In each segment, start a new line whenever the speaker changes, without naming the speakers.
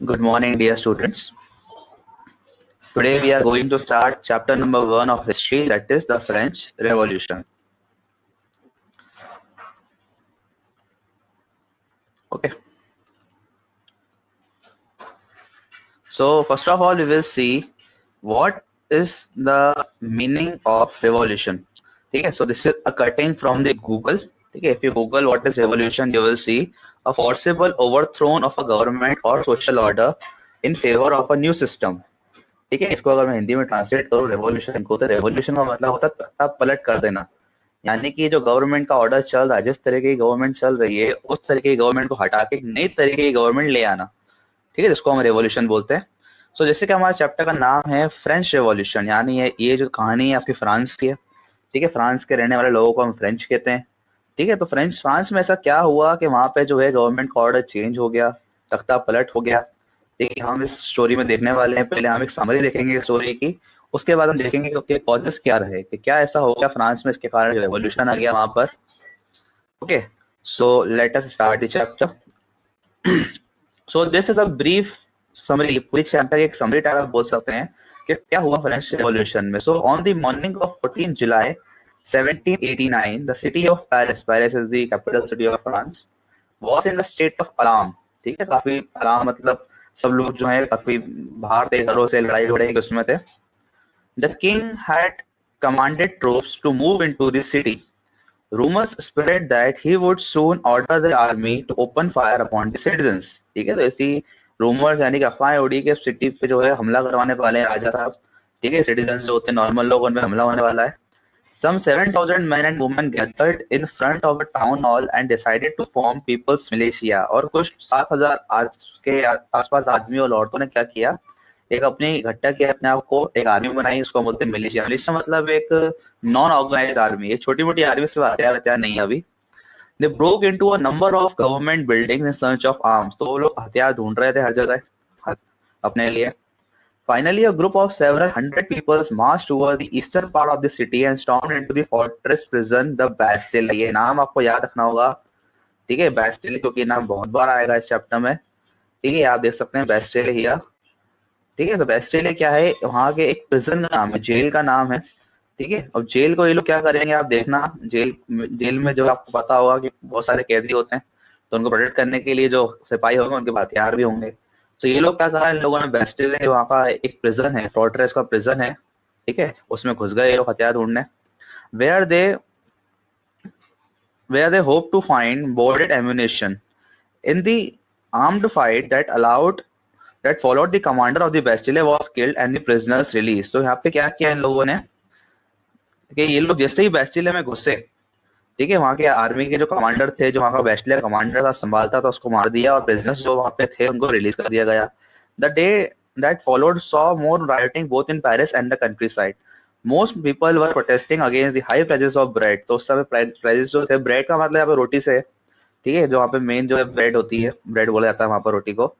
Good morning, dear students. Today we are going to start chapter number 1 of history, that is the French Revolution. Okay. So first of all, we will see what is the meaning of revolution. Okay. So this is a cutting from the Google. Okay. If you Google what is revolution, you will see a forcible overthrow of a government or social order in favor of a new system. ठीक है, इसको अगर मैं हिंदी में translate करूँ revolution को, तो revolution का मतलब होता है तख्ता पलट कर देना। यानी कि जो गवर्नमेंट का ऑर्डर चल रहा है, जिस तरीके की गवर्नमेंट चल रही है, उस तरीके की गवर्नमेंट को हटा के नई तरीके की गवर्नमेंट ले आना। ठीक है, जिसको हम रेवोल्यूशन बोलते हैं। सो जैसे कि हमारे चैप्टर का नाम है फ्रेंच रेवोल्यूशन, यानी ये जो कहानी है आपकी फ्रांस की है। ठीक है, फ्रांस के रहने वाले लोगों को हम फ्रेंच कहते हैं। ठीक है, तो फ्रांस में ऐसा क्या हुआ कि वहां पे जो है गवर्नमेंट का ऑर्डर चेंज हो गया, तख्ता पलट हो गया। ठीक है, हम इस स्टोरी में देखने वाले हैं। पहले हम एक समरी देखेंगे स्टोरी की, उसके बाद हम देखेंगे कि उसके कॉजेस क्या रहे, कि क्या ऐसा हो गया फ्रांस में, इसके कारण रेवोल्यूशन आ गया वहां पर। Okay, so let us start the chapter. So this is a brief summary, पूरी चैप्टर एक समरी टाइप आप बोल सकते हैं कि क्या हुआ फ्रेंच रेवोल्यूशन में। So on the morning of 14 July 1789 the city of Paris, Paris is the capital city of France, was in the state of alarm. ठीक है, काफी अलार्म मतलब सब लोग जो है काफी बाहर थे, घरों से लड़ाई वड़ाई के उसमें थे। The king had commanded troops to move into the city. Rumors spread that he would soon order the army to open fire upon the citizens। ठीक है, तो ऐसी रूमर्स यानी कि अफवाहें उड़ी के सिटी पे जो है हमला करवाने वाले हैं राजा साहब। ठीक है, सिटीजन जो होते हैं नॉर्मल लोग, उन पे हमला होने वाला है। Some 7,000 men and women gathered in front of a town hall and decided to form people's militia। और कुछ 7,000 आज के आसपास आदमी और औरतों ने क्या किया, एक अपनी इकट्ठा किया अपने आप को, एक आर्मी बनाई, उसको बोलते हैं मिलिशिया। मिलिशिया मतलब एक नॉन ऑर्गेनाइज आर्मी, एक छोटी मोटी आर्मी से हथियार हथियार नहीं है अभी। They broke into a number of government buildings in search of arms. तो वो लोग हथियार ढूंढ रहे थे हर जगह अपने लिए। Finally, a group of several hundred people marched toward the eastern part of the city and stormed into the fortress prison, the Bastille। ये नाम आपको याद रखना होगा। ठीक है, Bastille, क्योंकि नाम बहुत बार आएगा इस चैप्टर में। ठीक है, आप देख सकते हैं Bastille हियर। ठीक है, तो Bastille क्या है, वहां के एक प्रिजन का नाम है, जेल का नाम है। ठीक है, अब जेल को ये लोग क्या करेंगे आप देखना। जेल में जो आपको पता होगा कि बहुत सारे कैदी होते हैं, तो उनको प्रोटेक्ट करने के लिए जो सिपाही होंगे उनके पास हथियार भी होंगे। तो ये लोग क्या करा, इन लोगों ने बेस्टिल वहाँ का एक प्रिजन है, फोर्ट्रेस का प्रिजन है। ठीक है, उसमें घुस गए ये लोग हथियार ढूंढने। Where they where they hope to find hoarded ammunition. In the armed fight that followed the commander of the Bastille was killed and the prisoners release. तो यहाँ पे क्या किया इन लोगों ने कि ये लोग जैसे ही बेस्टिले में घुसे, ठीक है, वहां के आर्मी के जो कमांडर थे, जो वहां का बेस्टिले कमांडर था, संभालता था, उसको मार दिया, और प्रिजनर्स जो वहां पे थे उनको रिलीज कर दिया गया। The day that followed saw more rioting both in Paris and the countryside. Most people were protesting against the high prices of bread। तो उस समय प्राइसेस जो थे, ब्रेड का मतलब यहाँ पे रोटी से है। ठीक है, जो वहाँ पे मेन जो है ब्रेड होती है, ब्रेड बोला जाता है वहाँ पर रोटी को।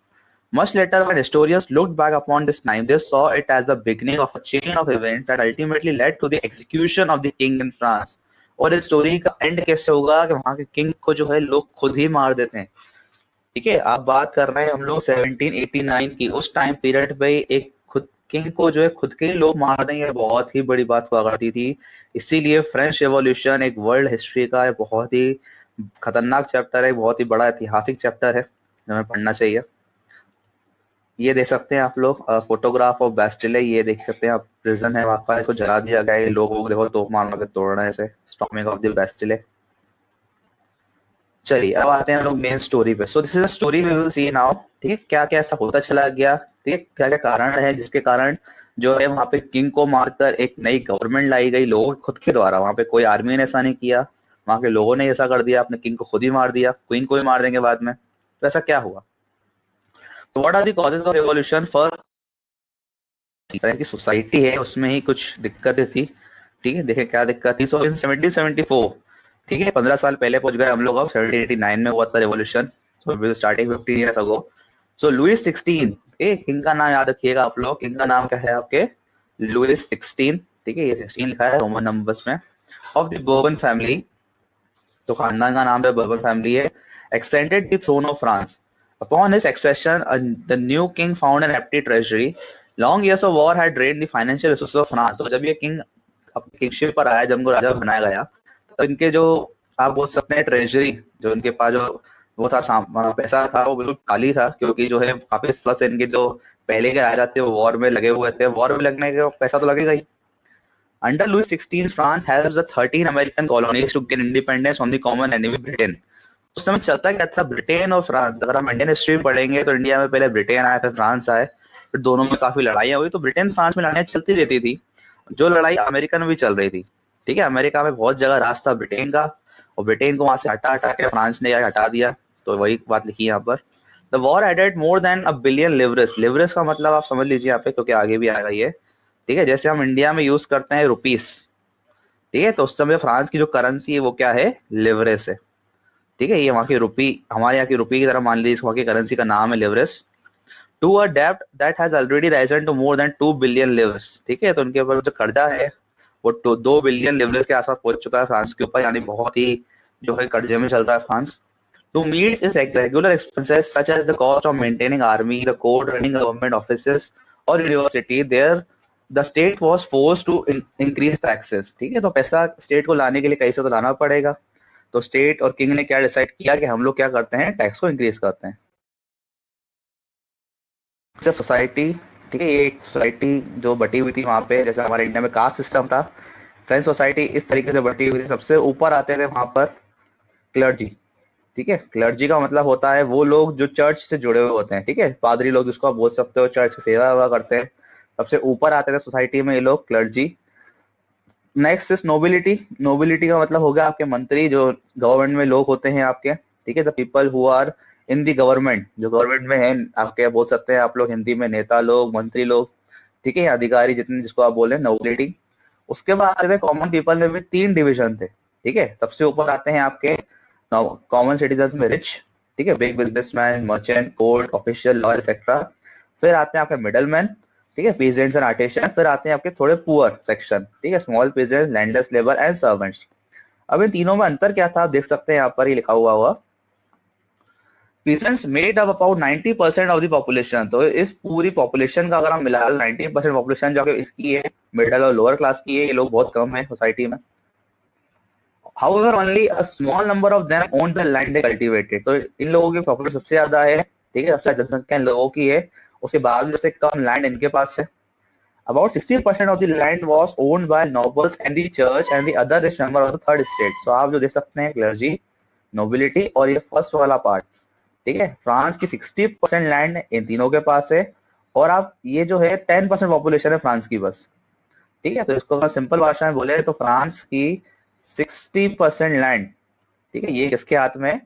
Much later, when historians looked back upon this time, they saw it as the beginning of a chain of events that ultimately led to the execution of the king in France। और इस story का and कैसे होगा कि वहाँ के king को जो है लोग खुद ही मार देते हैं। ठीक है, आप बात कर रहे हैं हम लोग 1789 की, उस टाइम पीरियड पे एक खुद किंग को जो है खुद के ही लोग मार देंगे, बहुत ही बड़ी बात हुआ करती थी। इसीलिए फ्रेंच रेवोल्यूशन एक वर्ल्ड हिस्ट्री का बहुत ही खतरनाक चैप्टर है, बहुत ही बड़ा ऐतिहासिक चैप्टर है जो हमें पढ़ना चाहिए। ये देख सकते हैं आप लोग फोटोग्राफ ऑफ बेस्टिले, ये देख सकते हैं आप, प्रिजन है वहां पर, इसको जला दिया गया है, लोगों को देखो तोप मार के तोड़ रहे हैं इसे, स्टॉर्मिंग ऑफ द बेस्टिले। चलिए अब आते हैं हम लोग मेन स्टोरी पे। So this is a story we will see now. ठीक है, क्या क्या ऐसा होता चला गया, ठीक है, क्या क्या कारण है जिसके कारण जो है वहां पे किंग को मारकर एक नई गवर्नमेंट लाई गई लोगों के खुद के द्वारा। वहां पे कोई आर्मी ने ऐसा नहीं किया, वहां के लोगों ने ऐसा कर दिया, अपने किंग को खुद ही मार दिया, क्वीन को भी मार देंगे बाद में। तो ऐसा क्या हुआ, तो what are the causes of revolution. First, तरह की सोसाइटी है उसमें ही कुछ दिक्कतें थी। ठीक है, देखें क्या दिक्कत थी। सो इन 1774, ठीक है, 15 साल पहले पहुंच गए हम लोग, अब 1789 में हुआ था revolution. So starting 15 years ago. So Louis 16, king का नाम याद रखिएगा आप लोग, किंग का नाम क्या है आपके, लुइस 16। ठीक है, ये 16 लिखा है रोमन नंबर्स में। ऑफ द बर्बन फैमिली, तो खानदान का नाम है बर्बन फैमिली है। Extended the throne of France. Upon his accession, the new king found an empty treasury. Long years of war had drained the financial resources of France. तो जब ये king अपने किंगशिप पर आया, जब उनको राजा बनाया गया, तो इनके जो आप बोल सकते हैं ट्रेजरी, जो इनके पास जो वो था पैसा था, वो बिल्कुल खाली था, क्योंकि जो है वापस प्लस इनके जो पहले के राजा थे वो वॉर में लगे हुए थे, वॉर में लगने के पैसा तो लगेगा ही। Under Louis XVI, France helps the 13 American colonies to gain independence from the common enemy Britain. उस समय चलता क्या था, ब्रिटेन और फ्रांस। अगर हम इंडियन हिस्ट्री पढ़ेंगे तो इंडिया में पहले ब्रिटेन आया, फिर फ्रांस आए, फिर दोनों में काफी लड़ाइयाँ हुई, तो ब्रिटेन फ्रांस में लड़ाइयाँ चलती रहती थी। जो लड़ाई अमेरिका में भी चल रही थी, ठीक है, अमेरिका में बहुत जगह राज था ब्रिटेन का, और ब्रिटेन को वहां से हटा हटा के फ्रांस ने हटा दिया। तो वही बात लिखी है यहाँ पर। The war added more than a billion leverage. Leverage का मतलब आप समझ लीजिए यहाँ पे, क्योंकि आगे भी आएगा ये, ठीक है। जैसे हम इंडिया में यूज करते हैं रुपीस, ठीक है, तो उस समय फ्रांस की जो करेंसी है वो क्या है, लिवरेज है, ठीक है। ये वहाँ की रुपी, हमारे यहाँ की रुपी की तरह मान लीजिए, वहाँ की करेंसी का नाम है लिवरेज। टू अ डेब्ट that has already risen to more than 2 billion leverage, ठीक है। तो उनके ऊपर जो कर्जा है वो 2 बिलियन लिवरेज के आसपास पहुंच चुका है फ्रांस के ऊपर, यानी बहुत ही जो है कर्जे में चल रहा है France. To meet its regular expenses such as the cost of maintaining army, the court, running government offices और university, there the state was forced to increase taxes, ठीक है। तो पैसा स्टेट को लाने के लिए कहीं से तो लाना पड़ेगा, तो स्टेट और किंग ने क्या डिसाइड किया कि हम लोग क्या करते हैं, टैक्स को इंक्रीज करते हैं। सोसाइटी, ठीक है, ये एक सोसाइटी जो बटी हुई थी वहां पे, जैसे हमारे इंडिया में कास्ट सिस्टम था, फ्रेंच सोसाइटी इस तरीके से बटी हुई थी। सबसे ऊपर आते थे वहां पर क्लर्जी, ठीक है। क्लर्जी का मतलब होता है वो लोग जो चर्च से जुड़े हुए होते हैं, ठीक है, पादरी लोग जिसको आप बोल सकते हो, चर्च की सेवा वेवा करते हैं। सबसे ऊपर आते थे सोसाइटी में ये लोग, clergy. Next is nobility. Nobility का मतलब हो गया आपके मंत्री, जो गवर्नमेंट में लोग होते हैं आपके, ठीक है, the people who are in the government, जो गवर्नमेंट में है आपके, बोल सकते हैं आप लोग हिंदी में नेता लोग, मंत्री लोग, ठीक है, अधिकारी जितने जिसको आप बोले, नोबिलिटी। उसके बाद आते थे कॉमन पीपल में भी 3 डिविजन थे, ठीक है। सबसे ऊपर आते हैं आपके कॉमन सिटीजन में रिच, ठीक है, big businessman, merchant, court official, lawyer etcetera. फिर आते हैं आपके मिडल मैन, ठीक है, पीजेंट्स एंड आर्टिसन। फिर आते हैं आपके थोड़े पुअर सेक्शन, ठीक है, small peasants, landless labour and servants. अब इन तीनों में अंतर क्या था, आप देख सकते हैं यहाँ पर ही लिखा हुआ peasants made up about 90% of the population. तो इस पूरी पॉपुलेशन का अगर हम मिला 90% पॉपुलेशन जो इसकी है, मिडिल और लोअर क्लास की है, ये लोग बहुत कम है सोसाइटी में। However, only a small number of them owned the land they cultivated. तो इन लोगों की पॉपुलेशन सबसे ज्यादा है, ठीक है, सबसे ज्यादा जनसंख्या इन लोगों की है, उसके बाद में सबसे कम लैंड इनके पास है। About 60% of the land was owned by nobles and the church and the other rich member of the third estate. So आप जो देख सकते हैं क्लर्जी, नोबिलिटी और ये फर्स्ट वाला पार्ट, ठीक है, फ्रांस की 60% लैंड इन तीनों के पास है, और आप ये जो है 10% पॉपुलेशन है फ्रांस की बस, ठीक है। तो इसको अगर सिंपल भाषा में बोले तो फ्रांस की 60% लैंड, ठीक है, ये किसके हाथ में,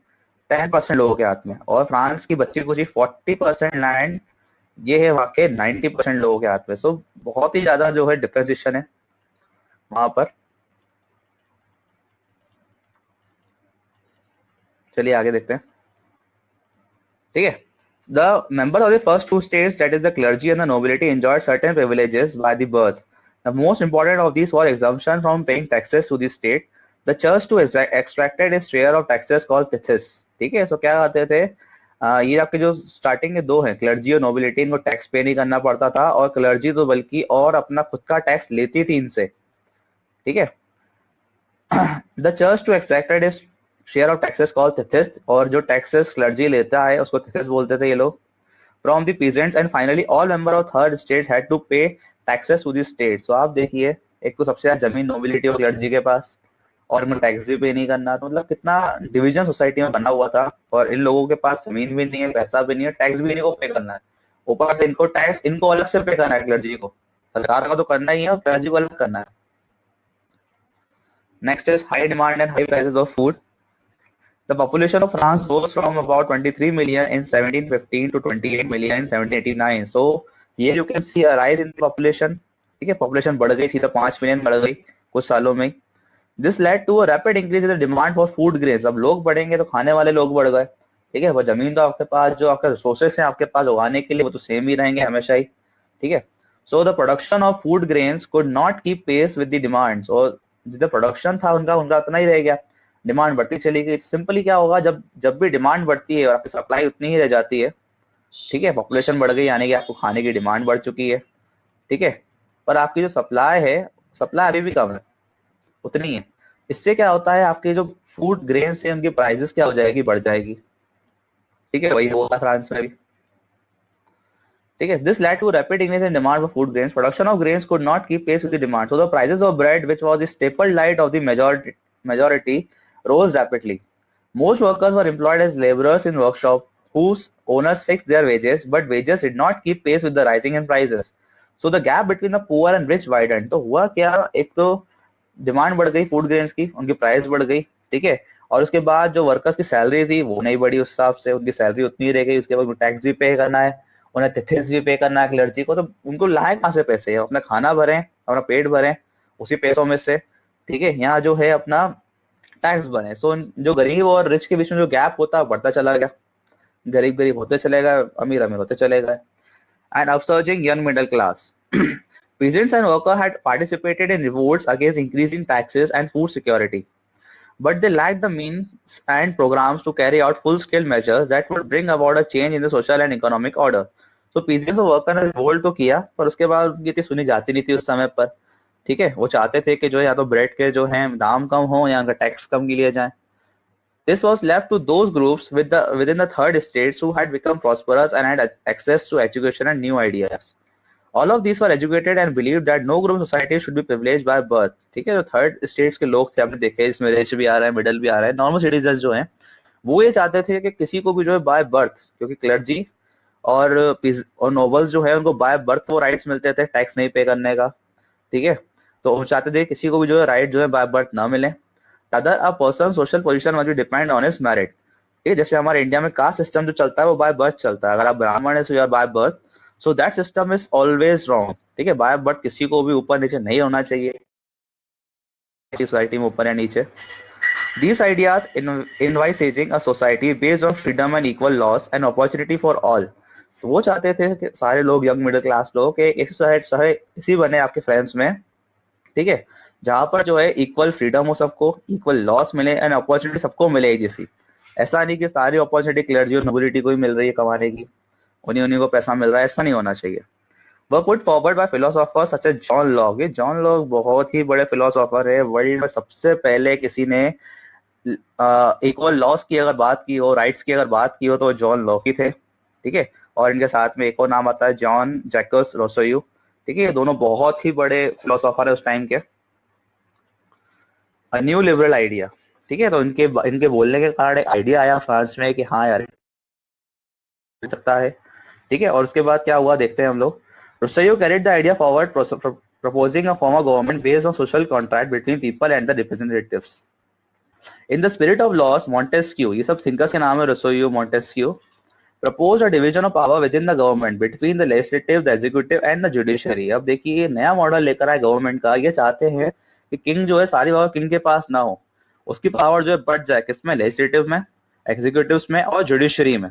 10% लोगों के हाथ में। और फ्रांस की बच्ची कुछ 40% लैंड ये है वहां के 90% लोगों के हाथ में। सो बहुत ही ज्यादा जो है डिफरेंशिएशन है वहां पर। चलिए आगे देखते हैं, ठीक है। The member of the first 2 states, that is the clergy and the nobility, enjoyed certain privileges by the birth. The most important of these were exemption from paying taxes to the state. The church to extracted its share of taxes called tithes, ठीक है। सो क्या करते थे, ये आपके जो starting के 2 हैं, क्लर्जी और नोबिलिटी, इनको टैक्स पे नहीं करना पड़ता था, और क्लर्जी तो बल्कि और अपना खुद का टैक्स लेती थी इनसे, ठीक है। The church too extracted its share of taxes called tithes, और जो टैक्सेस क्लर्जी लेता है उसको थिथिस बोलते थे ये लोग। From the peasants and finally all member of third state had to pay taxes to the state. So आप देखिए, एक तो सबसे ज्यादा जमीन नोबिलिटी और क्लर्जी के पास, और इनको टैक्स भी पे नहीं करना, तो मतलब कितना डिवीजन सोसाइटी में बना हुआ था। और इन लोगों के पास जमीन भी नहीं है, पैसा भी नहीं है, टैक्स भी इनको पे करना है, ऊपर से इनको टैक्स इनको अलग से पे करना है, क्लर्जी को, सरकार का तो करना ही है और क्लर्जी को अलग करना है। Next is high demand and high prices of food. The population of France rose from about 23 million in 1715 to 28 million in 1789. So here you can see a rise in the population. ठीक है, population बढ़ गई, सीधा 5 million बढ़ गई कुछ सालों में। This led to a rapid increase in the demand for food grains. अब लोग बढ़ेंगे तो खाने वाले लोग बढ़ गए, ठीक है। पर जमीन तो आपके पास, जो आपके रिसोर्सेस हैं आपके पास उगाने के लिए, वो तो सेम ही रहेंगे हमेशा ही, ठीक है। So the production of food grains could not keep pace with the demands, और जो प्रोडक्शन था उनका उनका उतना ही रह गया, डिमांड बढ़ती चली गई। सिंपली क्या होगा, जब जब भी डिमांड बढ़ती है और आपकी सप्लाई उतनी ही रह जाती है, ठीक है, पॉपुलेशन बढ़ गई यानी कि आपको खाने की डिमांड बढ़ चुकी है, ठीक है, पर आपकी जो सप्लाई है, सप्लाई अभी भी कम है, उतनी है। इससे क्या होता है, आपके जो फूड ग्रेन्स है उनकी प्राइसेस क्या हो जाएगी, बढ़ जाएगी, ठीक है, वही होगा फ्रांस में भी, ठीक है। This led to rapid increase in demand for food grains. Production of grains could not keep pace with the demand, so the prices of bread, which was the staple diet of the majority rose rapidly. Most workers were employed as laborers in workshops whose owners fixed their wages, but wages did not keep pace with the rising in prices. So the gap between the poor and rich widened. तो हुआ क्या, एक तो demand बढ़ गई food grains की, उनकी price बढ़ गई, ठीक है, और उसके बाद जो वर्कर्स की सैलरी थी वो नहीं बढ़ी उस हिसाब से, उनकी सैलरी उतनी रह गई, उसके बाद टैक्स भी पे करना है, उन्हें तिथिस भी पे करना है क्लर्जी को, तो उनको लाए कहाँ से पैसे, अपना खाना भरें, अपना पेट भरें उसी पैसों में से, ठीक है, यहाँ जो है अपना टैक्स बने। सो जो गरीब और रिच के बीच में जो गैप होता है बढ़ता चला गया, गरीब गरीब होते चले गए, अमीर अमीर होते चले गए। And upsurging young middle class. Peasants and workers had participated in revolts against increasing taxes and food security, but they lacked the means and programs to carry out full-scale measures that would bring about a change in the social and economic order. So peasants और worker ने revolt तो किया, पर उसके बाद उनकी इतनी सुनी जाती नहीं थी उस समय पर, ठीक है, वो चाहते थे कि जो है या तो ब्रेड के जो हैं दाम कम हो या उनका टैक्स कम लिए जाए। This was left to those groups within the third states who had become prosperous and had access to education and new ideas. All of these were educated and believed that no group of society should be privileged by birth. ठीक है, तो third states के लोग थे, आपने देखे इसमें rich भी आ रहा है, मिडिल भी आ रहा है, नॉर्मल सिटीजन जो हैं वो ये चाहते थे कि किसी को भी जो है बाय बर्थ, क्योंकि क्लर्जी और और नोबल्स जो है उनको बाय बर्थ वो राइट्स मिलते थे टैक्स नहीं पे करने का, ठीक है, तो वो चाहते थे किसी को भी जो है राइट जो है बाय बर्थ ना मिले। Other a person social position must be depend on his merit. ये जैसे हमारे इंडिया में कास्ट सिस्टम जो चलता है वो बाय बर्थ चलता है, अगर आप ब्राह्मण है तो you are by birth, so that system is always wrong, ठीक है, बाय बर्थ किसी को भी ऊपर नीचे नहीं होना चाहिए सोसाइटी में, ऊपर या नीचे। These ideas envisaging a society based on freedom and equal laws and opportunity for all. तो वो चाहते थे कि सारे लोग, यंग मिडिल क्लास लोग, एक ऐसी सोसाइटी बने आपके फ्रेंड्स में, ठीक है, जहां पर जो है इक्वल फ्रीडम हो सबको, इक्वल लॉस मिले एंड अपॉर्चुनिटी सबको मिले एक जैसी। ऐसा नहीं कि सारी अपॉर्चुनिटी क्लर्जी और नोबिलिटी को ही मिल रही है कमाने की, उन्हीं उन्हीं को पैसा मिल रहा है, ऐसा नहीं होना चाहिए। वह put forward by philosophers such as John Locke. ये जॉन लॉक बहुत ही बड़े फिलोसोफर है, वर्ल्ड में सबसे पहले किसी ने इक्वल लॉस की अगर बात की हो, राइट्स की अगर बात की हो, तो जॉन लॉक ही थे, ठीक है, और इनके साथ में एक और नाम आता है जॉन जैकस रोसोयू, ठीक है, ये दोनों बहुत ही बड़े फिलोसोफर है उस टाइम के। न्यू लिबरल आइडिया, ठीक है, तो इनके इनके बोलने के कारण एक आइडिया आया फ्रांस में कि हाँ यार मिल सकता है, ठीक है, और उसके बाद क्या हुआ देखते हैं हम लोग। Rousseau carried the idea forward, proposing a form of government based on social contract between people and the representatives. In the spirit of laws, Montesquieu, ये सब थिंकर्स के नाम है, रोसोयू, Montesquieu, proposed a division of power within the government between the legislative, the executive and the judiciary. अब देखिए नया model लेकर आए गवर्नमेंट का, ये चाहते हैं कि किंग जो है सारी पावर किंग के पास ना हो, उसकी पावर जो है बढ़ जाए, किसमें, लेजिस्लेटिव में, एग्जीक्यूटिव में और जुडिशरी में,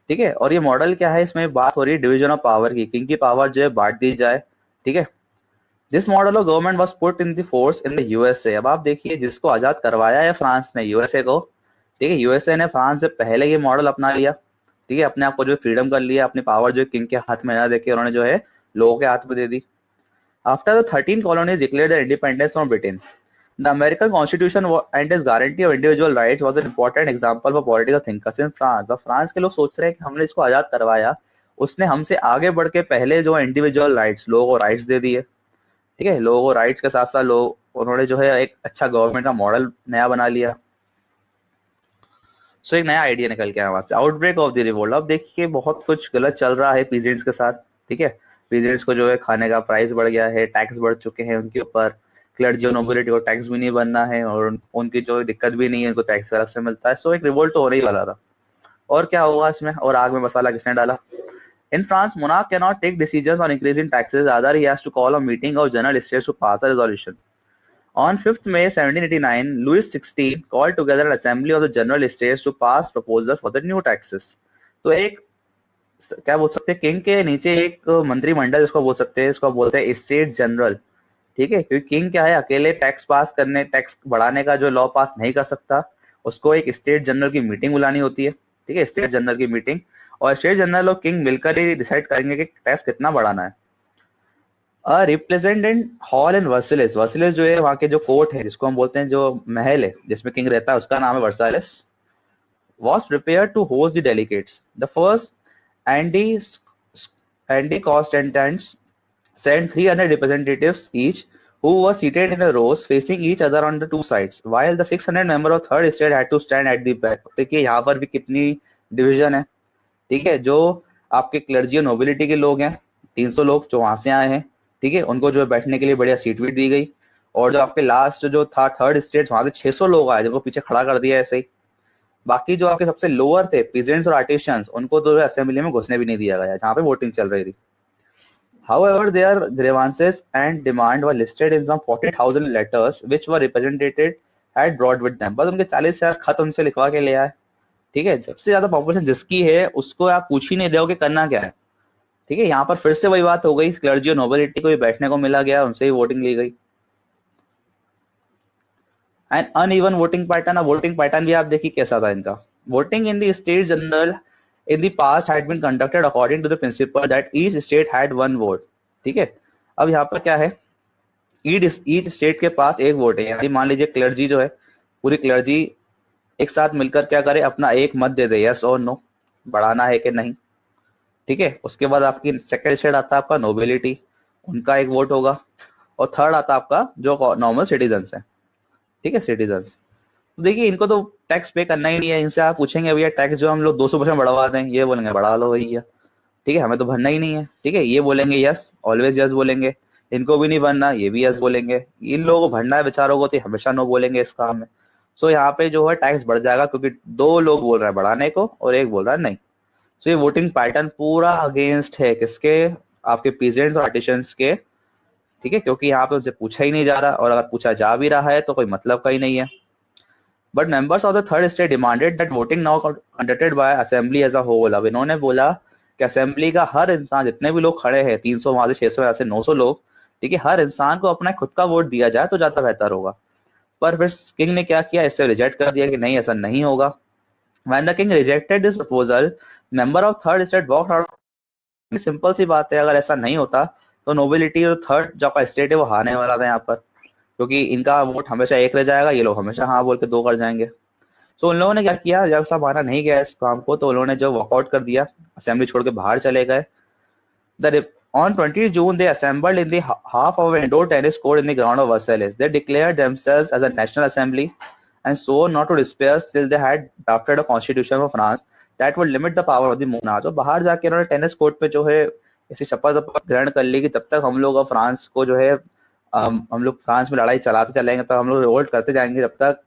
ठीक है, और ये मॉडल क्या है, इसमें बात हो रही है डिवीजन ऑफ पावर की, किंग की पावर जो है बांट दी जाए, ठीक है। This model of government was put in the force in the USA. अब आप देखिए जिसको आजाद करवाया है फ्रांस ने, यूएसए को, ठीक है, यूएसए ने फ्रांस से पहले ये मॉडल अपना लिया, ठीक है, अपने आप को जो फ्रीडम कर लिया, अपनी पावर जो किंग के हाथ में ना देके उन्होंने जो है लोगों के हाथ में दे दी। After the 13 colonies declared their independence from Britain, the American Constitution and its guarantee of individual rights was an important example for political thinkers in France. अब फ्रांस के लोग सोच रहे हैं कि हमने इसको आजाद करवाया, उसने हमसे आगे बढ़ के पहले जो इंडिविजुअल राइट्स, लोगों को राइट्स दे दिए, ठीक है, लोगों को राइट्स के साथ साथ लोग उन्होंने जो है एक अच्छा गवर्नमेंट का मॉडल नया बना लिया। सो एक नया आइडिया निकल के आया वहां से, आउटब्रेक ऑफ द रिवोल्ट। अब देखिए बहुत कुछ गलत चल रहा है पीजेंट्स के साथ, ठीक है, पीजेंट्स को जो है खाने का प्राइस बढ़ गया है, टैक्स बढ़ चुके हैं उनके ऊपर, क्लर्जी और नोबिलिटी को टैक्स भी नहीं बनना है और उनकी जो दिक्कत भी नहीं है, उनको टैक्स अलग से मिलता है। सो एक रिवोल्ट तो होने ही वाला था, और क्या होगा इसमें, और आग में मसाला किसने डाला। In France, monarch cannot take decisions on increasing taxes. Rather, he has to call a meeting of general states to pass a resolution. On 5th May 1789, Louis XVI called together an assembly of the general states to pass proposals for the new taxes. तो एक क्या बोल सकते हैं, king के नीचे एक मंत्रिमंडल इसको बोल सकते हैं, इसको बोलते हैं स्टेट जनरल, ठीक है, क्योंकि किंग क्या है, अकेले टैक्स पास करने, टैक्स बढ़ाने का जो लॉ पास नहीं कर सकता, उसको एक स्टेट जनरल की मीटिंग बुलानी होती है। ठीक है, स्टेट जनरल की मीटिंग, और स्टेट जनरल और किंग मिलकर ही डिसाइड करेंगे कि टैक्स कितना बढ़ाना है। रिप्रेजेंटेंट हॉल इन वर्सिलिस, वर्सिलिस जो है वहाँ के जो कोर्ट है, जिसको हम बोलते हैं जो महल है जिसमें किंग रहता है, उसका नाम है वर्सालिस, was prepared to host the delegates. The first Andy, Andy Constantines sent 300 representatives each, who were seated in a rows facing each other on the two sides, while the 600 members of third state had to stand at the back. देखिए यहाँ पर भी कितनी division है। ठीक है, जो आपके क्लर्जी और नोबिलिटी के लोग हैं, 300 लोग जो वहां से आए हैं, ठीक है, उनको जो है बैठने के लिए बढ़िया सीट वीट दी गई। और जो आपके लास्ट जो था थर्ड स्टेट, वहां से 600 लोग आए जिनको पीछे खड़ा कर दिया ऐसे ही। बाकी जो आपके सबसे लोअर थे, पीजेंट्स और आर्टिशियंस, उनको तो असेंबली में घुसने भी नहीं दिया गया जहाँ पे वोटिंग चल रही थी। However, their grievances and demand were listed in some 40,000 letters which were represented had brought with them. बस उनके 40,000 खत उनसे लिखवा के ले आए। ठीक है, सबसे ज्यादा पॉपुलेशन जिसकी है उसको आप पूछ ही नहीं रहे हो कि करना क्या है। ठीक है, यहाँ पर फिर से वही बात हो गई, क्लर्जी और नोबिलिटी को भी बैठने को मिला गया, उनसे ही वोटिंग ली गई। एंड अनइवन वोटिंग पैटर्न, अब वोटिंग पैटर्न भी आप देखिए कैसा था इनका। Voting in the state general in the past had been conducted according to the principle that each state had one vote. ठीक है, अब यहाँ पर क्या है, ईच स्टेट के पास एक वोट है। यानी मान लीजिए क्लर्जी जो है, पूरी क्लर्जी एक साथ मिलकर क्या करे, अपना एक मत दे दे, यस और नो, बढ़ाना है कि नहीं। ठीक है, उसके बाद आपकी सेकंड स्टेट आता है आपका नोबिलिटी, उनका एक वोट होगा। और थर्ड आता है आपका जो नॉर्मल सिटीजन है। ठीक है, सिटीजन, तो देखिए इनको तो टैक्स पे करना ही नहीं है। इनसे आप पूछेंगे भैया टैक्स जो हम लोग 200% बढ़वा दें, ये बोलेंगे बढ़ा लो भैया। ठीक है, हमें तो भरना ही नहीं है। ठीक है, ये बोलेंगे यस, ऑलवेज यस बोलेंगे। इनको भी नहीं भरना, ये भी यस बोलेंगे। इन लोगों को भरना है बेचारों को, तो हमेशा नो बोलेंगे इस काम में। सो यहाँ पे जो है टैक्स बढ़ जाएगा, क्योंकि दो लोग बोल रहे हैं बढ़ाने को और एक बोल रहा है नहीं। सो ये वोटिंग पैटर्न पूरा अगेंस्ट है किसके, आपके पीजेंट्स और आर्टिशंस के। ठीक है, क्योंकि यहाँ पे उनसे पूछा ही नहीं जा रहा, और अगर पूछा जा भी रहा है तो कोई मतलब का ही नहीं है। But members of the third state demanded that voting now conducted by assembly as a whole. अब इन्होंने बोला कि असेंबली का हर इंसान, जितने भी लोग खड़े हैं, 300 वहां से 600 यहाँ से 900 लोग, ठीक है, हर इंसान को अपना खुद का वोट दिया जाए तो ज्यादा बेहतर होगा। पर फिर किंग ने क्या किया, इससे रिजेक्ट कर दिया कि नहीं, ऐसा नहीं होगा। When the king rejected this proposal, member of third state walked out। Simple सी बात है, अगर ऐसा नहीं होता तो नोबिलिटी और थर्ड जो आपका स्टेट है वो हारने वाला था यहाँ पर, क्योंकि इनका वोट हमेशा एक रह जाएगा, ये लोग हमेशा हाँ बोल के दो कर जाएंगे। तो उन लोगों ने क्या किया, जब सब माना नहीं गया इस काम को, तो उन्होंने जो वॉकआउट कर दिया, असेंबली छोड़ के बाहर चले गए। On 20 June, they assembled in the half of an indoor tennis court in the ground of Versailles. They declared themselves as a national assembly and swore not to despair till they had drafted a constitution for France that would limit the power of the monarch। तो बाहर जाके उन्होंने tennis court पे जो है ऐसी शपथ ग्रहण कर ली कि तब तक हम लोग फ्रांस को जो है हम लोग फ्रांस में लड़ाई चलाते चलेंगे, तब हम लोग रिवोल्ट करते जाएंगे जब तक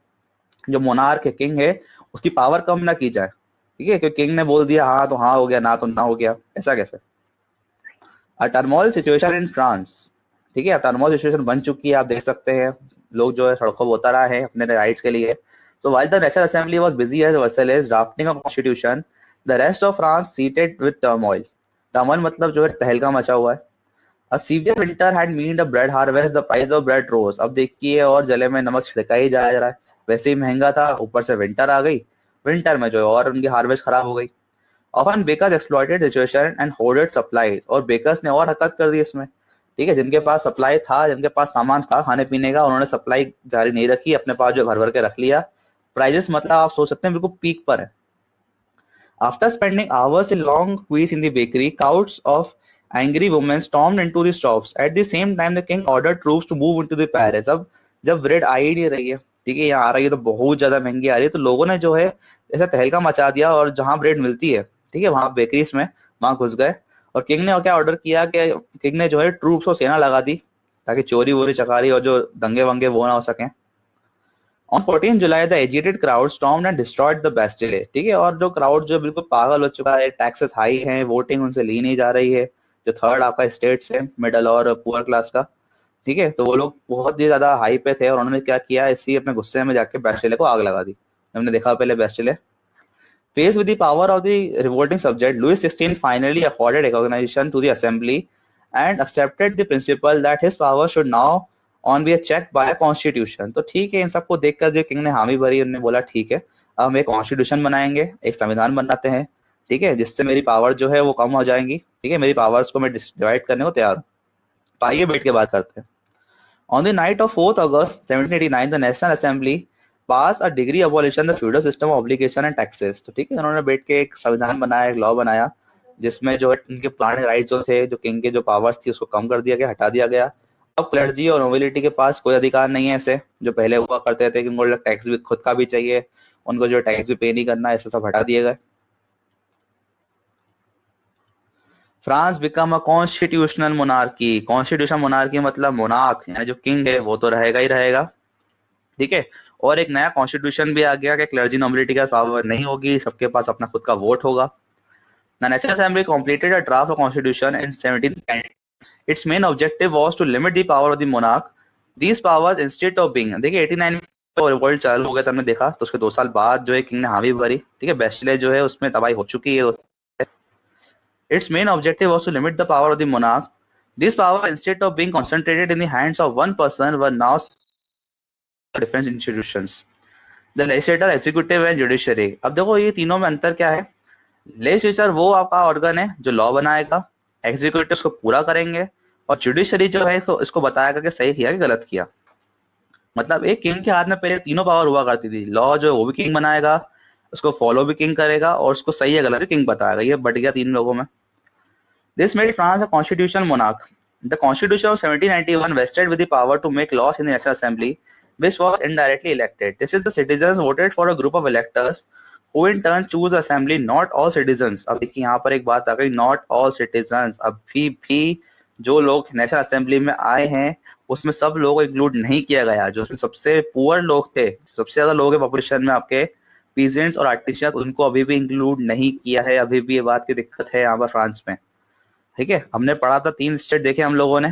जो मोनार्क है, किंग है, उसकी पावर कम ना की जाए। ठीक है, क्योंकि किंग ने बोल दिया हाँ तो हाँ हो गया, ना तो ना हो गया, ऐसा कैसे। अ टर्मोइल सिचुएशन इन फ्रांस। ठीक है, टर्मोइल सिचुएशन बन चुकी है, आप देख सकते हैं लोग जो है सड़कों पर उतर रहे हैं अपने राइट्स के लिए। So while the National Assembly was busy as Versailles drafting a constitution, the rest of France seated with turmoil। Turmoil मतलब जो है तहलका मचा हुआ है। A severe winter had meant a bread harvest, the price of bread rose। अब देखिए और जले में नमक छिड़का ही जा रहा है, वैसे ही महंगा था, ऊपर से विंटर आ गई, विंटर में जो है और उनकी हार्वेस्ट खराब हो गई। Often bakers exploited the situation and hoarded supplies। और बेकर्स ने और हरकत कर दी इसमें। ठीक है, जिनके पास सप्लाई था, जिनके पास सामान था खाने पीने का, उन्होंने सप्लाई जारी नहीं रखी, अपने पास जो भर भर के रख लिया। प्राइजेस मतलब आप सोच सकते हैं बिल्कुल पीक पर है। After spending hours in long queues in the bakery, crowds of angry women stormed into the shops। At the same time, the king ordered troops to move into the Paris। अब जब bread आ ही नहीं रही है, ठीक है, यहाँ आ रही है तो बहुत ज्यादा महंगी आ रही है, तो लोगों ने जो है ऐसा तहलका मचा दिया, और जहां ब्रेड मिलती है, ठीक है, वहां बेकरीज में वहां घुस गए। और किंग ने क्या ऑर्डर किया कि किंग ने जो है ट्रूप्स को सेना लगा दी, ताकि चोरी वोरी चकारी और जो दंगे वंगे वो ना हो सके। On 14 July the agitated crowd stormed and destroyed the Bastille. ठीक है, और जो क्राउड जो बिल्कुल पागल हो चुका है, टैक्सेस हाई हैं, वोटिंग उनसे ली नहीं जा रही है, जो थर्ड आपका स्टेट्स है मिडल और पुअर क्लास का, ठीक है, तो वो लोग बहुत ही ज्यादा हाई पे थे, और उन्होंने क्या किया, इसी अपने गुस्से में जाके बास्टिले को आग लगा दी। हमने देखा पहले बास्टिले। Faced with the power of the revolting subject, Louis XVI finally accorded recognition to the assembly and accepted the principle that his power should now on be check by constitution. तो ठीक है, इन सबको देखकर जो किंग ने हामी भरी, उन्होंने बोला ठीक है, अब हम एक कॉन्स्टिट्यूशन बनाएंगे, एक संविधान बनाते हैं, ठीक है, जिससे मेरी पावर जो है वो कम हो जाएंगी, ठीक है, मेरी पावर्स को मैं डिवाइड करने को तैयार हूँ। तो आइए बैठ के बात करते हैं। On the night of 4th August 1789, the National Assembly passed a degree abolition the feudal system of obligation and taxes। तो ठीक है, उन्होंने बैठ के एक संविधान बनाया, एक लॉ बनाया, जिसमें जो है उनके पुराने राइट्स जो थे, जो किंग के जो पावर्स थी, उसको कम कर दिया गया, हटा दिया गया। अब क्लर्जी और नोबिलिटी के पास कोई अधिकार नहीं है ऐसे, जो पहले हुआ करते थे कि उनको टैक्स भी खुद का भी चाहिए, उनको जो टैक्स भी पे नहीं करना, ऐसे सब हटा दिए गए। France become a constitutional monarchy. Constitutional monarchy मतलब मोनार्क यानी जो किंग है वो तो रहेगा ही रहेगा, ठीक है। और एक नया कॉन्स्टिट्यूशन भी आ गया कि क्लर्जी नोबिलिटी का पावर नहीं होगी, सबके पास अपना खुद का वोट होगा। The National Assembly completed a draft of constitution in 1710। Its main objective was to limit the power of the monarch। These powers instead of being, देखिए 89 में तो रिवोल्ट चालू हो गया था, हमने देखा, तो उसके 2 साल बाद जो है किंग ने हामी भरी, ठीक है, बेस्टिले जो है उसमें तबाही हो चुकी है। Its main objective was to limit the power of the monarch। These powers instead of being concentrated in the hands of one person were now different institutions, the legislature, executive and judiciary। अब देखो ये तीनों में अंतर क्या है। Legislature वो आपका ऑर्गन है जो लॉ बनाएगा, एग्जीक्यूटिव उसको पूरा करेंगे, और जुडिशरी जो है तो इसको बताएगा कि सही किया कि गलत किया। मतलब एक किंग के हाथ में पहले तीनों पावर हुआ करती थी, लॉ जो है वो भी किंग बनाएगा, उसको फॉलो भी किंग करेगा, और उसको सही है गलत भी किंग बताएगा। ये बढ़ गया 3 लोगों में। This made France a constitutional monarch. The constitution of 1791 vested with the power to make laws in the National Assembly, which was indirectly elected। This is the citizens voted for a group of electors who in turn choose assembly, not all citizens। अब देखिए यहाँ पर एक बात आ गई, not all citizens। अभी भी जो लोग नेशनल असेंबली में आए हैं उसमें सब लोगों को इंक्लूड नहीं किया गया। जो उसमें सबसे पुअर लोग थे, सबसे ज्यादा लोग हैं पॉपुलेशन में आपके पीजेंट्स और आर्टिशियंस, उनको अभी भी इंक्लूड नहीं किया है। अभी भी ये बात की दिक्कत है यहाँ पर फ्रांस में, ठीक है। हमने पढ़ा था 3 स्टेट देखे हम लोगों ने,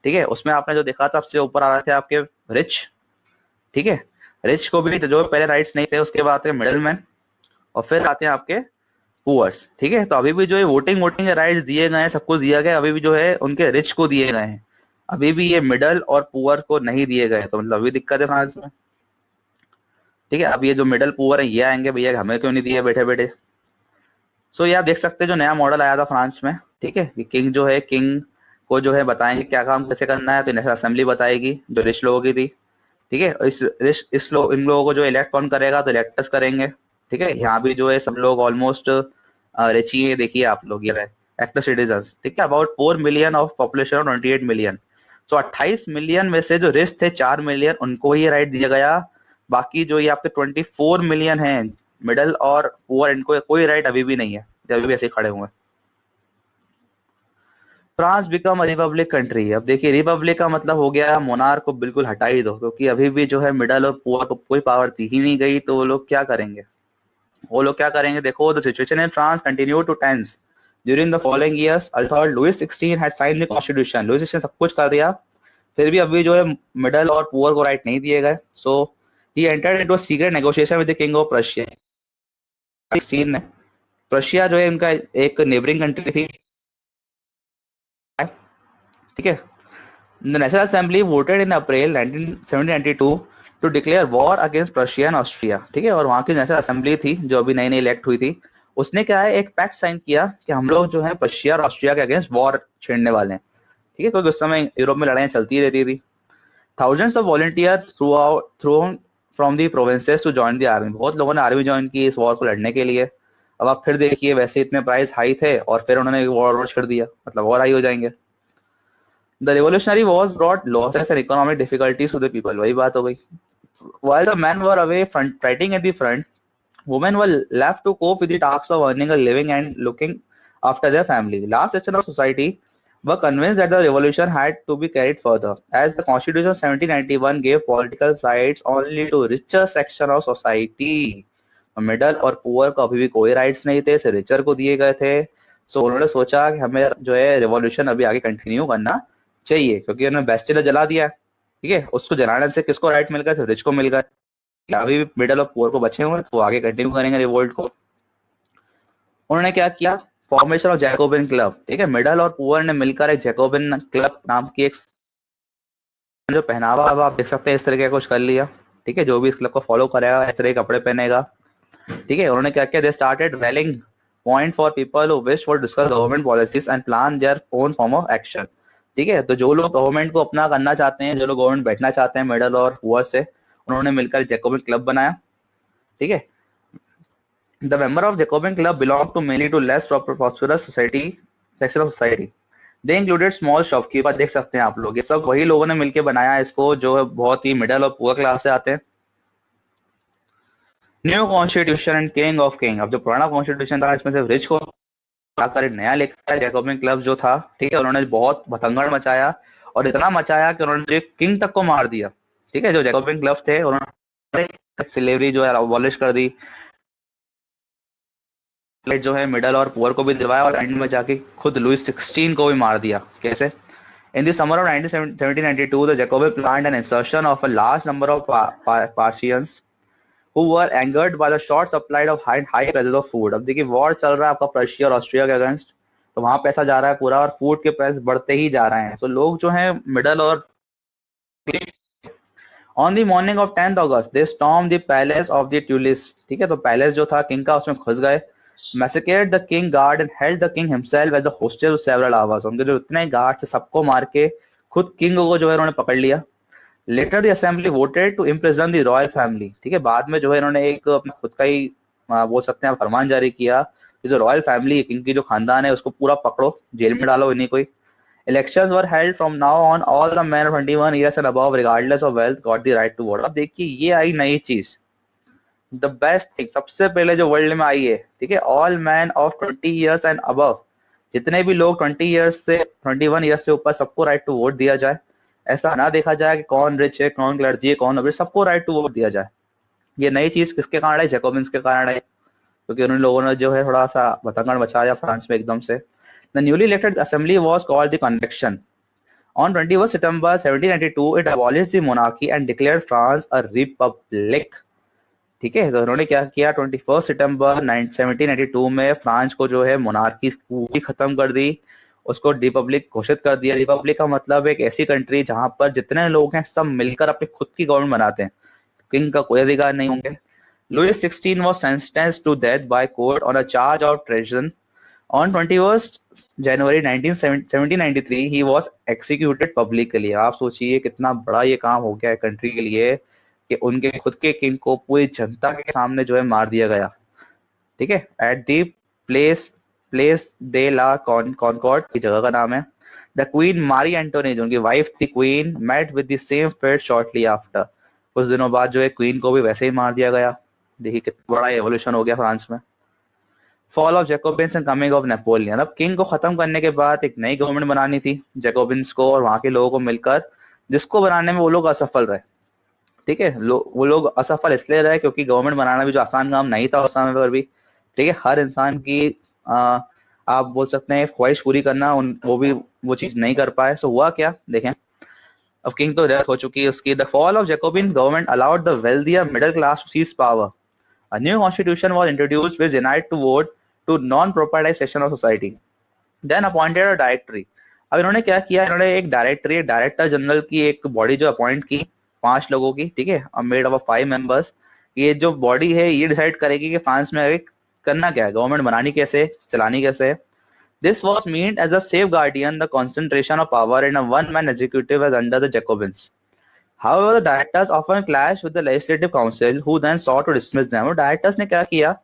ठीक है, उसमें आपने जो देखा था सबसे ऊपर आ रहे थे आपके रिच, ठीक है, रिच को भी जो पहले राइट्स नहीं थे, उसके बाद आते हैं मिडिल मैन, और फिर आते हैं आपके पुअर्स, ठीक है। तो अभी भी जो है वोटिंग वोटिंग के राइट्स दिए गए हैं, सब कुछ दिया गया, अभी भी जो है उनके रिच को दिए गए हैं, अभी भी ये मिडल और पुअर को नहीं दिए गए। तो मतलब अभी दिक्कत है फ्रांस में, ठीक है। अब ये जो मिडल पुअर है ये आएंगे भैया हमें क्यों नहीं दिए बैठे बैठे। सो ये आप देख सकते हैं जो नया मॉडल आया था फ्रांस में, ठीक है, कि किंग जो है, किंग को जो है बताएंगे क्या काम कैसे करना है, तो नेशनल असेंबली बताएगी जो रिच लोगों की थी, ठीक है। इन लोगों को जो इलेक्ट कौन करेगा, तो इलेक्टर्स करेंगे, ठीक है। यहाँ भी जो है सब लोग ऑलमोस्ट रिच ही है, देखिए आप लोग, ये एक्टर सिटीजन, ठीक है, about 4 million of population of 28 million. तो 28 मिलियन में से जो रिच थे 4 मिलियन, उनको ही राइट दिया गया। बाकी जो ये आपके 24 मिलियन है मिडल और पुअर, इनको कोई राइट अभी भी नहीं है, अभी भी ऐसे खड़े हुए हैं। France become Republic country. अब देखिए रिपब्लिक का मतलब हो गया मोनार्क को बिल्कुल हटा ही दो, क्योंकि अभी भी जो है मिडल और पुअर को कोई पावर दी ही नहीं गई, तो वो लोग क्या करेंगे, वो लोग क्या करेंगे। देखो the situation in France continue to tense during the following years. Although Louis 16 had signed the constitution. Louis 16 सब कुछ कर दिया, फिर भी अभी जो है मिडल और पुअर को राइट नहीं दिए गए। So he entered into a secret negotiation with the king of Russia. 16 ने, रशिया जो है इनका एक नेबरिंग कंट्री थी, ठीक है। The national assembly voted in April 1792 to declare war against Russia and Austria, ठीक है। और वहां की नेशनल असेंबली थी जो अभी नई नई इलेक्ट हुई थी, उसने क्या है एक पैक्ट साइन किया कि हम लोग जो है रशिया और ऑस्ट्रिया के अगेंस्ट वॉर छेड़ने वाले हैं, ठीक है, क्योंकि उस समय यूरोप में लड़ाइयां चलती रहती थी। Thousands of volunteer through from the provinces to join the army. बहुत लोगों ने आर्मी ज्वाइन की इस वॉर को लड़ने के लिए। अब आप फिर देखिए, वैसे इतने प्राइस हाई थे और फिर उन्होंने वॉर छेड़ दिया, मतलब वॉर हाई हो जाएंगे। The revolutionary wars brought losses and economic difficulties to the people। वही बात हो गई। While the men were away fighting at the front, women were left to cope with the tasks of earning a living and looking after their family। Last section of society were convinced that the revolution had to be carried further, as the Constitution of 1791 gave political sides only to richer section of society। Middle और poor को अभी भी कोई rights नहीं थे, सिर्फ richer को दिए गए थे। सो उन्होंने सोचा कि हमें जो है रिवॉल्यूशन अभी आगे कंटिन्यू करना चाहिए, क्योंकि उन्होंने बेस्टिल जला दिया, ठीक है। उसको जलाने से किसको राइट मिल गया, सिर्फ रिच को मिल गया। अभी भी मिडल और पुअर को बचे हुए हैं, तो आगे कंटिन्यू करेंगे रिवोल्ट को। उन्होंने क्या किया, फॉर्मेशन ऑफ जैकोबिन क्लब, ठीक है। मिडल और पुअर ने मिलकर एक जैकोबिन क्लब नाम की एक जो पहनावा अब आप देख सकते हैं इस तरह का कुछ कर लिया, ठीक है, जो भी इस क्लब को फॉलो करेगा इस तरह के कपड़े पहनेगा, ठीक है। उन्होंने क्या किया, they started railing point for people who wish for discuss government policies and plan their own form of action, ठीक है। तो जो लोग गवर्नमेंट को अपना करना चाहते हैं, जो लोग गवर्नमेंट बैठना चाहते हैं मिडल और पुअर से, उन्होंने मिलकर जैकोबिन क्लब बनाया, ठीक है। The member of Jacobin club belong to mainly to less prosperous society section of society. They included small shopkeeper, देख सकते हैं आप लोग, ये सब वही लोगों ने मिलकर बनाया है इसको जो है बहुत ही मिडल और पुअर क्लास से आते हैं। New constitution and king of king, अब जो पुराना कॉन्स्टिट्यूशन था इसमें से रिच को आकर एक नया लेकर आया जैकोबिन क्लब जो था, ठीक है। उन्होंने बहुत भतंगड़ मचाया और इतना मचाया कि उन्होंने किंग तक को मार दिया, ठीक है। जो जैकोबिन क्लब थे उन्होंने स्लेवरी जो है अबॉलिश कर दी, जो है मिडल और पुअर को भी दिलवाया और एंड में जाके खुद लुइस 16 को भी मार दिया। कैसे? In the summer of 1792, the Jacobin planned an insertion of a large number of Parisians who were angered by the short supply of high prices of food। अब देखिए वॉर चल रहा है आपका प्रशिया और ऑस्ट्रिया के अगेंस्ट, तो वहां पैसा जा रहा है पूरा और फूड के प्राइस बढ़ते ही जा रहे हैं। तो लोग जो है मिडल और on the morning of 10th August they storm the palace of the Tuileries, ठीक है। तो पैलेस जो था किंग का उसमें घुस गए, massacred the king guard and held the king himself as the hostage of several hours. उनके जो इतने गार्ड से सबको मार के खुद किंग को जो है उन्होंने पकड़ लिया। Later the assembly voted to imprison the royal family, ठीक है। बाद में जो है इन्होंने एक अपना खुद का ही बोल सकते हैं फरमान जारी किया कि जो रॉयल फैमिली किंग की जो खानदान है उसको पूरा पकड़ो, जेल में डालो इन्हीं को। Elections were held from now on, all the man 21 years and above regardless of wealth got the right to vote. अब देखिए ये आई नई चीज, द बेस्ट थिंग, सबसे पहले जो वर्ल्ड में आई है, ठीक है। All man of 20 years and above, जितने भी लोग 20 ईयर्स से 21 ईयर्स से ऊपर सबको राइट टू वोट दिया जाए। ऐसा ना देखा जाए कि कौन रिच है कौन क्लर्जी है कौन अमीर, सबको राइट टू वोट दिया जाए। ये नई चीज किसके कारण है? जैकोबिन्स के कारण है, क्योंकि उन लोगों ने जो है थोड़ा सा बतंगड़ मचाया फ्रांस में एकदम से। The newly elected assembly was called the convection. On 21 September 1792, it abolished the monarchy and declared France a republic, ठीक है। तो उन्होंने क्या किया, 21 सितंबर 1792 में फ्रांस को जो है मोनार्की पूरी खत्म कर दी, उसको रिपब्लिक घोषित कर दिया। रिपब्लिक का मतलब एक ऐसी कंट्री जहां पर जितने लोग हैं सब मिलकर अपनी खुद की गवर्नमेंट बनाते हैं, किंग का कोई अधिकार नहीं होंगे। Louis 16 was sentenced to death by court on a charge of treason. On 21st January 1793 he was executed publicly। आप सोचिए कितना बड़ा ये काम हो गया है कंट्री के लिए कि उनके खुद के किंग को पूरी जनता के सामने जो है मार दिया गया, ठीक है। At the place place de la Concorde की जगह का नाम है। द क्वीन मारी एंटोनी जो उनकी वाइफ थी queen met with the same fate shortly after. कुछ दिनों बाद जो है क्वीन को भी वैसे ही मार दिया गया। देखिए कितना बड़ा एवोल्यूशन हो गया फ्रांस में। Fall of Jacobins and coming of Napoleon. अब किंग को खत्म करने के बाद एक नई गवर्नमेंट बनानी थी जैकोबिन्स को और वहां के लोगों को मिलकर, जिसको बनाने में वो लोग असफल रहे, ठीक है। वो लोग असफल इसलिए रहे क्योंकि गवर्नमेंट बनाना भी जो आसान काम नहीं था उस समय पर भी, ठीक है। हर इंसान की आ, आप बोल सकते हैं ख्वाहिश पूरी करना वो भी वो चीज नहीं कर पाए। सो हुआ क्या देखें, अब किंग तो डेथ हो चुकी है उसकी। The fall of Jacobin government allowed the wealthier middle class to seize power. A new constitution was introduced which denied to vote to non-proprietized section of society. Then appointed a directory. अब इन्होंने क्या किया, इन्होंने एक directory director general की एक body जो appoint की 5 लोगों की, ठीक है, मेड ऑफ 5 मेंबर्स। ये जो बॉडी है ये डिसाइड करेगी कि फ्रांस में आगे करना क्या है, गवर्नमेंट बनानी कैसे, चलानी कैसे है। This was meant as a safe guardian the concentration of power in a one man executive as under the Jacobins. However, the directors often clashed with the legislative council, who then sought to dismiss them। और directors ने क्या किया,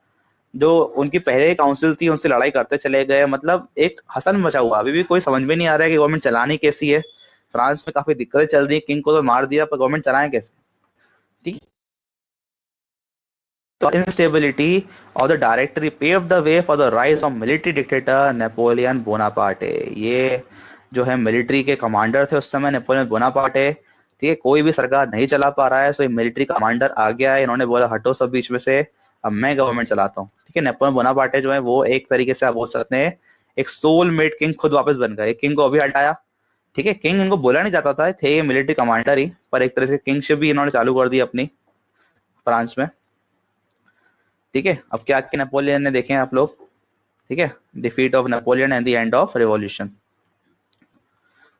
जो उनकी पहले council थी उनसे लड़ाई करते चले गए। मतलब एक हसन मचा हुआ, अभी भी कोई समझ में नहीं आ रहा है कि गवर्नमेंट चलानी कैसी है। फ्रांस में काफी दिक्कतें चल रही है, किंग को तो मार दिया पर गवर्नमेंट चलाएं कैसे, ठीक। तो instability of the directory paved the way for the rise of military dictator Napoleon Bonaparte. ये जो है मिलिट्री के कमांडर थे उस समय नेपोलियन बोनापार्टे, ठीक है। कोई भी सरकार नहीं चला पा रहा है, सो ये मिलिट्री कमांडर आ गया है, इन्होंने बोला हटो सब बीच में से, अब मैं गवर्नमेंट चलाता हूँ, ठीक है। नेपोलियन बोनापार्टे जो है वो एक तरीके से आप बोल सकते हैं एक सोल मेड किंग खुद वापस बन गए। किंग को अभी हटाया, ठीक है। किंग इनको बोला नहीं जाता था, थे ये मिलिट्री कमांडर ही, पर एक तरह से किंगशिप भी इन्होंने चालू कर दी अपनी फ्रांस में, ठीक है। अब क्या किया नेपोलियन ने, देखें आप लोग, ठीक है। Defeat of Napoleon and the end of revolution.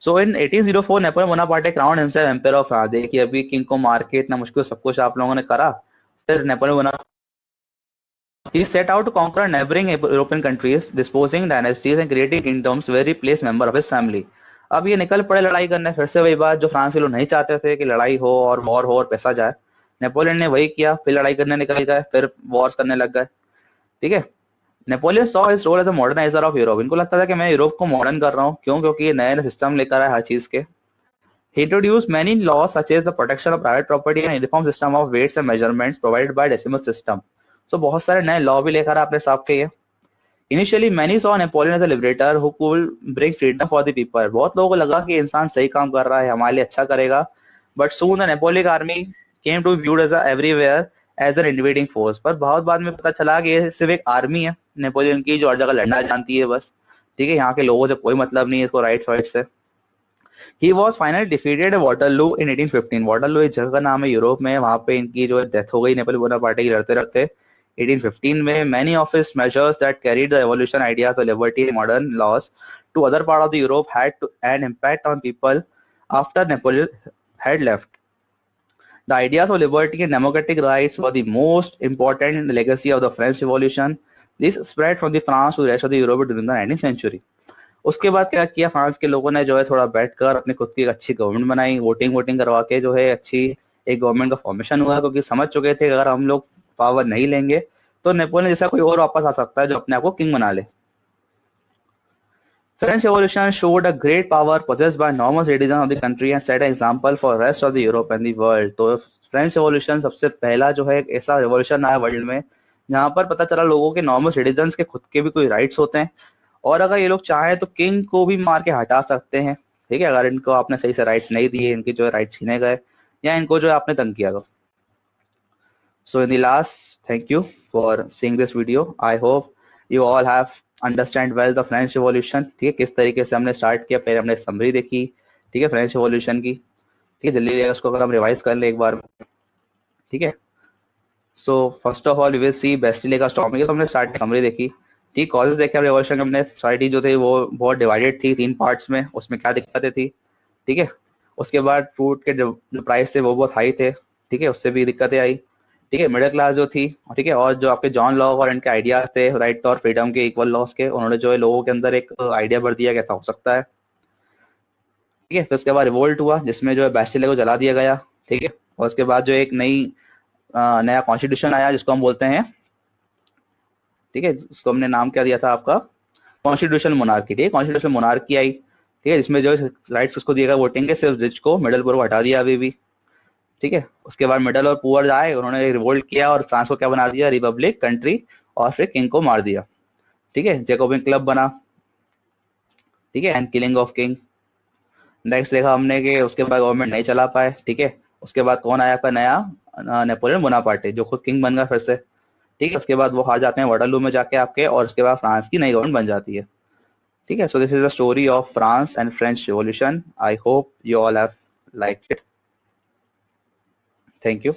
So in 1804 Napoleon Bonaparte crown himself empire of France. देखिए अभी किंग को मार के इतना मुश्किल सब कुछ आप लोगों ने करा, फिर नेपोलियन बोना he set out to conquer neighboring European countries, disposing dynasties and creating kingdoms where he placed member of his family. अब ये निकल पड़े लड़ाई करने, फिर से वही बात जो फ्रांस के लोग नहीं चाहते थे कि लड़ाई हो और वॉर हो और पैसा जाए। नेपोलियन ने वही किया, फिर लड़ाई करने निकल गए, फिर वॉर्स करने लग गए। ठीक है। Napoleon saw his role as a moderniser of Europe. इनको लगता था कि मैं यूरोप को मॉडर्न कर रहा हूँ, क्यों? क्योंकि ये नए नए सिस्टम लेकर आए हर चीज के। He introduced many laws such as the protection of private property and uniform system of weights and measurements provided by decimal system. So बहुत सारे नए लॉ भी लेकर आपने साहब के ये। Initially many saw Napoleon as a liberator who could bring freedom for the people. बहुत लोगों को लगा कि इंसान सही काम कर रहा है, हमारे लिए अच्छा करेगा। But soon the Napoleonic army came to be viewed as a everywhere as an invading force. पर बहुत बाद में पता चला कि ये सिर्फ एक आर्मी है नेपोलियन की, जो हर जगह लड़ना जानती है बस। ठीक है, यहाँ के लोगों से कोई मतलब नहीं है इसको राइट्स वाइट्स से। He was finally defeated at Waterloo in 1815. Waterloo एक जगह का नाम है यूरोप में, वहां पे इनकी जो डेथ हो गई नेपोलियन बोनापार्टे की लड़ते लड़ते 1815 में। Many of his measures that carried the revolution ideas of liberty and modern laws to other part of the Europe had an impact on people after Napoleon had left. The ideas of liberty and democratic rights were the most important legacy of the French Revolution. This spread from the France to the rest of the Europe during the 19th century. उसके बाद क्या किया France के लोगों ने, जो है थोड़ा बैठकर अपनी खुद की एक अच्छी गवर्नमेंट बनाई, वोटिंग वोटिंग करवा के जो है अच्छी एक गवर्नमेंट का फॉर्मेशन हुआ, क्योंकि समझ चुके थे कि अगर हम लोग पावर नहीं लेंगे तो नेपोलियन जैसा कोई और वापस आ सकता है जो अपने आप को किंग बना ले। French Revolution showed a great power possessed by normal citizens of the country and set an example for rest of the Europe and the world. तो फ्रेंच रेवोल्यूशन सबसे पहला जो है एक ऐसा रेवोल्यूशन आया वर्ल्ड में जहां पर पता चला लोगों के, नॉर्मल सिटीजन्स के खुद के भी कोई राइट्स होते हैं, और अगर ये लोग चाहें तो किंग को भी मार के हटा सकते हैं। ठीक है, अगर इनको आपने सही से राइट्स नहीं दिए, इनके जो राइट्स छीने गए या इनको जो है आपने तंग किया तो। So in the last, thank you for seeing this video. I hope you all have understand well the French Revolution. ठीक है, किस तरीके से हमने स्टार्ट किया, पहले हमने समरी देखी, ठीक है, फ्रेंच रेवोल्यूशन की। ठीक है, जल्दी उसको अगर हम रिवाइज कर ले एक बार। ठीक है, so first of all we will see Bastille का स्टॉर्मिंग, तो हमने स्टार्ट समरी देखी। ठीक, कॉजेज देखे हम रेवोल्यूशन के, हमने सोसाइटी जो थी वो बहुत डिवाइडेड थी 3 पार्ट्स में, उसमें क्या दिक्कतें थी। ठीक है, उसके बाद फूड के जो प्राइस थे वो बहुत हाई थे। ठीक है, उससे भी दिक्कतें आई। ठीक है, मिडिल क्लास जो थी, ठीक है, और जो आपके जॉन लॉक और इनके आइडियाज थे राइट और फ्रीडम के, इक्वल लॉस के, उन्होंने जो है लोगों के अंदर एक आइडिया भर दिया कैसा हो सकता है। ठीक है, फिर उसके बाद रिवोल्ट हुआ जिसमें जो है बैस्टिले को जला दिया गया। ठीक है, और उसके बाद जो एक नया कॉन्स्टिट्यूशन आया जिसको हम बोलते हैं, ठीक है, जिसको हमने नाम क्या दिया था आपका, कॉन्स्टिट्यूशन मोनार्की। ठीक है, कॉन्स्टिट्यूशन मोनार्की आई। ठीक है, जिसमें जो राइट्स उसको दिया गया वोटिंग के, सिर्फ रिच को, मिडिल पुअर को हटा दिया अभी भी। ठीक है, उसके बाद मिडल और पुअर आए, उन्होंने रिवोल्ट किया और फ्रांस को क्या बना दिया, रिपब्लिक कंट्री, और फिर किंग को मार दिया। ठीक है, जैकोबिन क्लब बना। ठीक है, and killing of king. Next देखा हमने कि उसके बाद गवर्नमेंट नहीं चला पाए। ठीक है, उसके बाद कौन आया आपका नया, नेपोलियन बोनापार्टे, जो खुद किंग बन गया फिर से। ठीक है, उसके बाद वो हार जाते हैं वाटरलू में जाके आपके, और उसके बाद फ्रांस की नई गवर्नमेंट बन जाती है। ठीक है, सो this is the story of France and French revolution. I hope you all have liked it. Thank you.